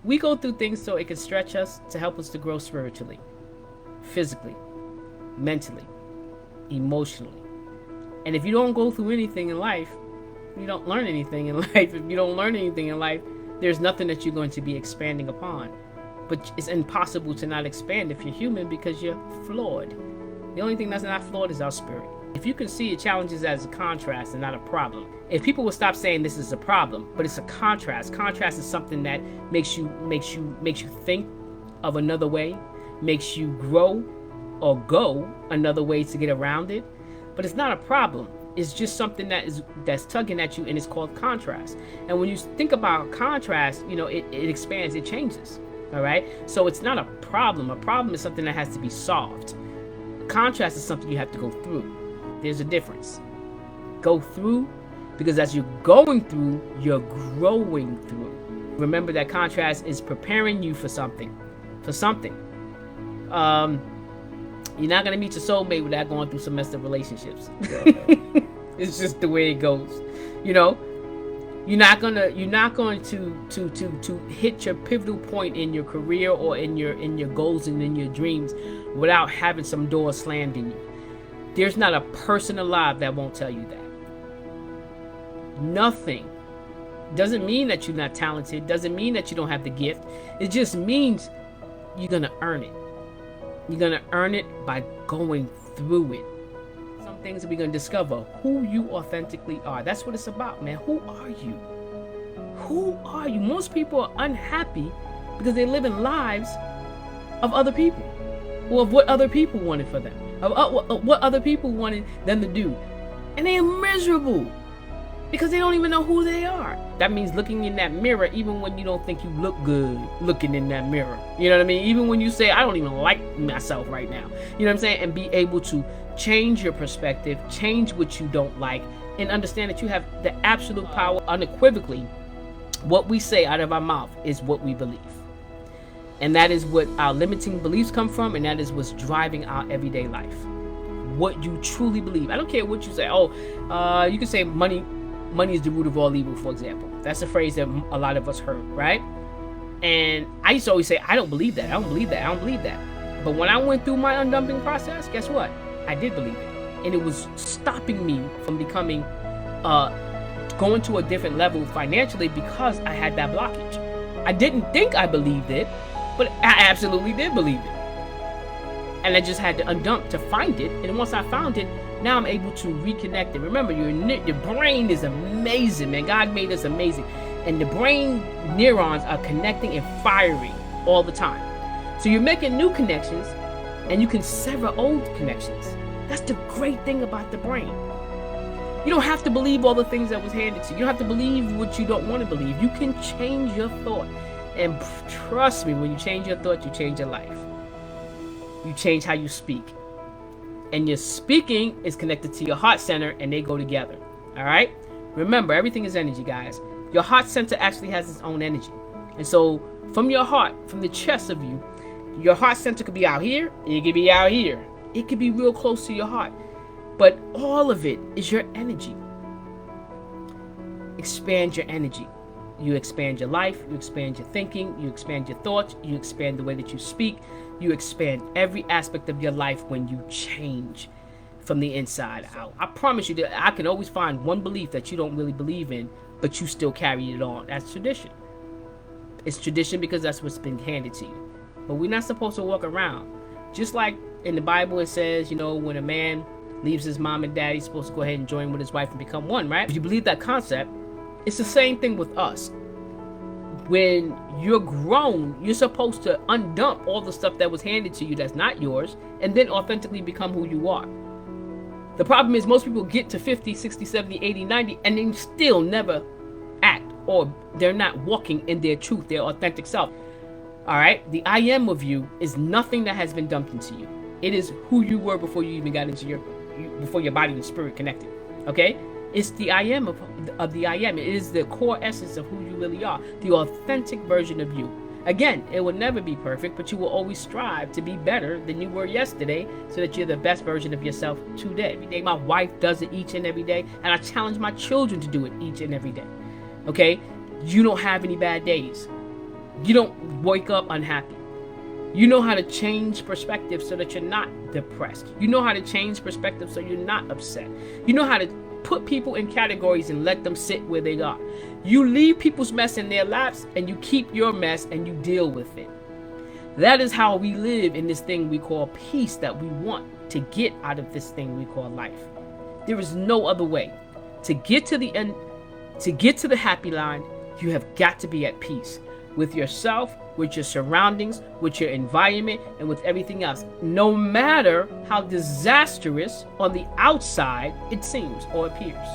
We go through things so it can stretch us to help us to grow spiritually, physically, mentally, emotionally. And if you don't go through anything in life, you don't learn anything in life. If you don't learn anything in life, there's nothing that you're going to be expanding upon. But it's impossible to not expand if you're human because you're flawed. The only thing that's not flawed is our spirit. If you can see your challenges as a contrast and not a problem, if people will stop saying this is a problem, but it's a contrast. Contrast is something that makes you think of another way, makes you grow or go another way to get around it. But it's not a problem. It's just something that's tugging at you, and it's called contrast. And when you think about contrast, it expands, it changes. All right. So it's not a problem. A problem is something that has to be solved. Contrast is something you have to go through. There's a difference. Go through, because as you're going through, you're growing through. Remember that contrast is preparing you for something. You're not gonna meet your soulmate without going through some messed up relationships. It's just the way it goes. You're not going to hit your pivotal point in your career or in your goals and in your dreams without having some doors slammed in you. There's not a person alive that won't tell you that. Nothing. Doesn't mean that you're not talented. Doesn't mean that you don't have the gift. It just means you're gonna earn it. You're gonna earn it by going through it. Some things that we're gonna discover who you authentically are. That's what it's about, man. Who are you? Who are you? Most people are unhappy because they're living lives of other people, or of what other people wanted for them, of what other people wanted them to do, and they are miserable because they don't even know who they are. That means looking in that mirror, even when you don't think you look good looking in that mirror. You know what I mean? Even when you say, I don't even like myself right now. You know what I'm saying? And be able to change your perspective, change what you don't like, and understand that you have the absolute power. Unequivocally, what we say out of our mouth is what we believe. And that is what our limiting beliefs come from, and that is what's driving our everyday life. What you truly believe. I don't care what you say. You can say money is the root of all evil, for example. That's a phrase that a lot of us heard, right? And I used to always say, I don't believe that. But when I went through my undumping process, guess what? I did believe it. And it was stopping me from becoming, going to a different level financially because I had that blockage. I didn't think I believed it, but I absolutely did believe it. And I just had to undump to find it. And once I found it, now I'm able to reconnect it. Remember, your brain is amazing, man. God made us amazing. And the brain neurons are connecting and firing all the time. So you're making new connections, and you can sever old connections. That's the great thing about the brain. You don't have to believe all the things that was handed to you. You don't have to believe what you don't want to believe. You can change your thought. And trust me, when you change your thought, you change your life. You change how you speak. And your speaking is connected to your heart center, and they go together. All right? Remember, everything is energy, guys. Your heart center actually has its own energy. And so from your heart, from the chest of you, your heart center could be out here, it could be out here. It could be real close to your heart. But all of it is your energy. Expand your energy. You expand your life, you expand your thinking, you expand your thoughts, you expand the way that you speak, you expand every aspect of your life when you change from the inside out. I promise you that I can always find one belief that you don't really believe in, but you still carry it on. That's tradition. It's tradition because that's what's been handed to you. But we're not supposed to walk around. Just like in the Bible it says, when a man leaves his mom and dad, he's supposed to go ahead and join with his wife and become one, right? If you believe that concept, it's the same thing with us. When you're grown, you're supposed to undump all the stuff that was handed to you that's not yours, and then authentically become who you are. The problem is most people get to 50, 60, 70, 80, 90, and they still never act, or they're not walking in their truth, their authentic self. All right? The I am of you is nothing that has been dumped into you. It is who you were before you even got into before your body and spirit connected. Okay? It's the I am of the I am. It is the core essence of who you really are. The authentic version of you. Again, it will never be perfect, but you will always strive to be better than you were yesterday so that you're the best version of yourself today. Every day, my wife does it each and every day, and I challenge my children to do it each and every day. Okay? You don't have any bad days. You don't wake up unhappy. You know how to change perspective so that you're not depressed. You know how to change perspective so you're not upset. You know how to put people in categories and let them sit where they are. You leave people's mess in their laps and you keep your mess and you deal with it. That is how we live in this thing we call peace that we want to get out of this thing we call life. There is no other way. To get to the end, to get to the happy line, you have got to be at peace with yourself, with your surroundings, with your environment, and with everything else. No matter how disastrous on the outside it seems or appears.